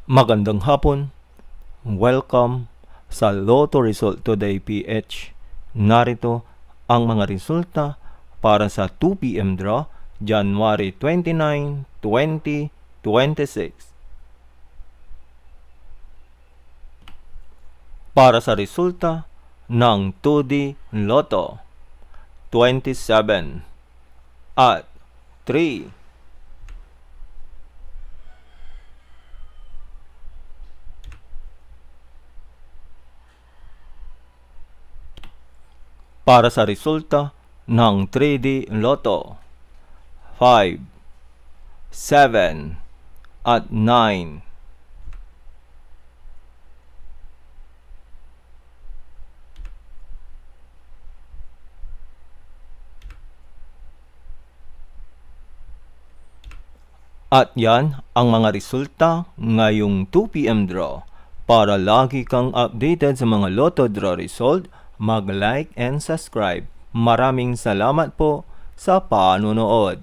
Magandang hapon. Welcome sa Lotto Result Today PH. Narito ang mga resulta para sa 2 p.m. draw, January 29, 2026. Para sa resulta ng 2D Lotto, 27 at 3. Para sa resulta ng 3D Lotto, 5, 7, at 9. At yan ang mga resulta ngayong 2 p.m. draw. Para lagi kang updated sa mga Lotto draw result, mag-like and subscribe. Maraming salamat po sa panonood.